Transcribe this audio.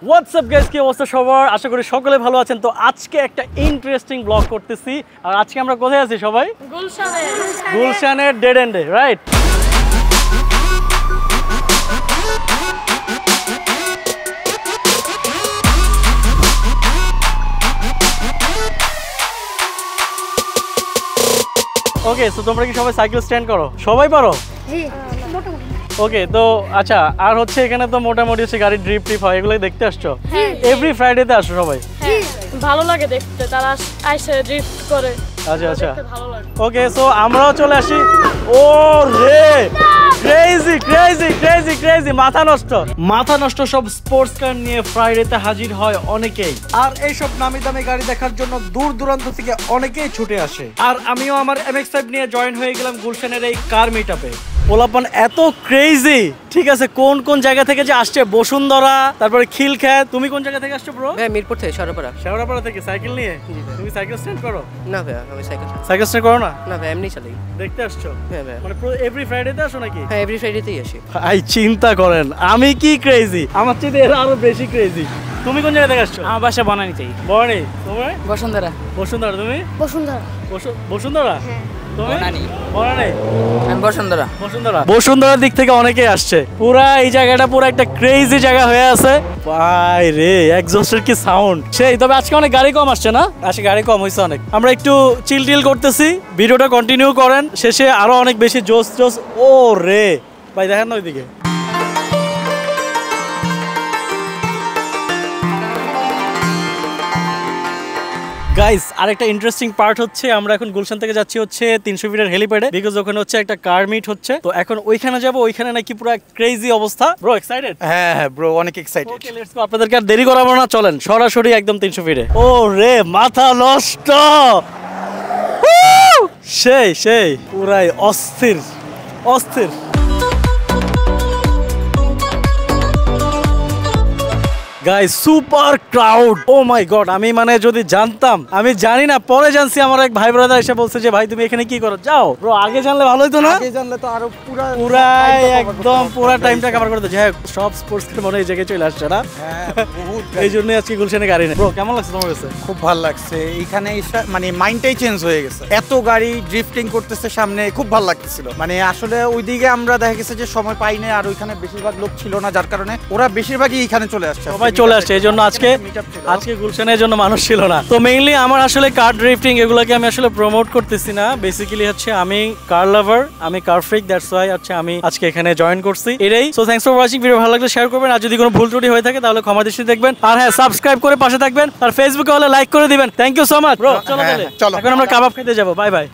WhatsApp guys, কি অবস্থা সবার? আশা করি সকলে ভালো আছেন। তো আজকে একটা ইন্টারেস্টিং ব্লগ করতেছি। আর আজকে আমরা কোথায় আছি সবাই? গুলশানের ডেড এন্ডে, রাইট? ওকে, তো তোমরা কি সবাই সাইকেল স্ট্যান্ড করো? সবাই পারো? ওকে, তো আচ্ছা, আর হচ্ছে এখানে তো মোটামুটি হচ্ছে গাড়ি ড্রিপ ট্রিপ হয়, এগুলোই দেখতে আসছো? এভরি ফ্রাইডেতে আসো সবাই? ভালো লাগে দেখতে, তারা আইসে ড্রিফট করে। আচ্ছা আচ্ছা, ভালো লাগে। ওকে, সো আমরাও চলে আসি। ও রে, ক্রেজি ক্রেজি ক্রেজি ক্রেজি, মাথা নষ্ট সব স্পোর্টস কার নিয়ে ফ্রাইডেতে হাজির হয় অনেকেই। আর এইসব নামি দামি গাড়ি দেখার জন্য দূর দূরান্ত থেকে অনেকেই ছুটে আসে। আর আমিও আমার MX-5 নিয়ে জয়েন হয়ে গেলাম গুলশানের এই কার মিটআপে। পোলাপান এত ক্রেজি, ঠিক আছে? কোন কোন জায়গা থেকে যে আসছে, বসুন্ধরা, তারপরে খিলখ্যাত। তুমি কোন জায়গা থেকে আসছো ব্রো? ভাই মিরপুর থেকে, শেওড়াপাড়া থেকে সাইকেল নিয়ে। তুমি সাইকেল স্ট্যান্ড করো? না ভাই, আমি সাইকেল স্ট্যান্ড করো না? না ভাই, এমনি চালাই। দেখতে আসছো? হ্যাঁ ভাই। মানে এভরি ফ্রাইডেতে আসো নাকি? হ্যাঁ, এভরি ফ্রাইডেতেই আসি। ভাই চিন্তা করেন, আমি কি ক্রেজি, আমার চেয়ে এরা আরো বেশি ক্রেজি। তুমি কোন জায়গা থেকে আসছো? আমার বাসা বনানীতেই। বনানী। তোমার? বসুন্ধরা। তুমি? বসুন্ধরা। তুমি? বনানী। আমি বসুন্ধরা। বসুন্ধরার দিক থেকে অনেকেই আসছে। পুরা এই জায়গাটা পুরো একটা ক্রেজি জায়গা হয়ে আছে। ভাই রে, এক্সস্টের কি সাউন্ড সেই। তবে আজকে অনেক গাড়ি কম আসছে না? আজকে গাড়ি কম হয়েছে অনেক। আমরা একটু চিল করতেছি, ভিডিওটা কন্টিনিউ করেন, শেষে আরো অনেক বেশি জোস। ও রে ভাই, দেখেন না ওইদিকে। গাইস, আরেকটা ইন্টারেস্টিং পার্ট হচ্ছে, আমরা এখন গুলশান থেকে যাচ্ছি হচ্ছে 300 ফিটের হেলিপ্যাডে, বিকজ ওখানে হচ্ছে একটা কার মিট হচ্ছে। তো এখন ওইখানে যাব, ওইখানে নাকি পুরো ক্রেজি অবস্থা। Bro excited? হ্যাঁ ব্রো, অনেক এক্সাইটেড। Okay, let's go. আপনাদেরকে আর দেরি করাবো না, চলেন সরাসরি একদম 300 ফিটে। ও রে, মাথা নষ্ট, সেই পুরাই অস্থির। Guys, super crowd. Oh my god, আমি মানে যদি জানতাম, আমি জানি না, পরে জানছি। আমার এক ভাই ব্রাদার এসে বলছে যে ভাই তুমি এখানে কি করো? যাও ব্রো, আগে জানলে ভালো হতো না? আগে জানলে তো আরো পুরাই একদম পুরা টাইমটা কভার করে দিতে। হ্যাঁ, সব স্পোর্টস এর মনে এই জায়গায় চলে আসছে না? হ্যাঁ, বহুত। এই জন্যই আজকে গুলশানে গাড়ি নেই। ব্রো কেমন লাগছে তোমার কাছে? খুব ভালো লাগছে এখানে এসে, মানে মাইন্ডটাই চেঞ্জ হয়ে গেছে। এত গাড়ি ড্রিফটিং করতেছে সামনে, খুব ভালো লাগতেছিল। মানে আসলে ওইদিকে আমরা দেখা গেছে যে সময় পাই না, আর ওইখানে বেশিরভাগ লোক ছিল না, যার কারণে ওরা বেশিরভাগই এখানে চলে আসছে। সবাই চলে আসছে, এই জন্য আজকে গুলশানের জন্য মানুষ ছিল না। তো মেইনলি আমার আসলে কার ড্রিফটিং এগুলোকে আমি আসলে প্রমোট করতেছি না। বেসিক্যালি হচ্ছে আমি কার লাভার, আমি কার ফ্রিক, দ্যাটস ওয়াই হচ্ছে আমি আজকে এখানে জয়েন করছি, এটাই। So thanks for watching. Video ভালো লাগলে শেয়ার করবেন, আর যদি কোনো ভুল ত্রুটি হয়ে থাকে তাহলে ক্ষমা দৃষ্টিতে দেখবেন। আর হ্যাঁ, সাবস্ক্রাইব করে পাশে থাকবেন, আর ফেসবুকে হলে লাইক করে দিবেন। Thank you so much bro. চলো এখন আমরা কাবাব খেতে যাবো। Bye by.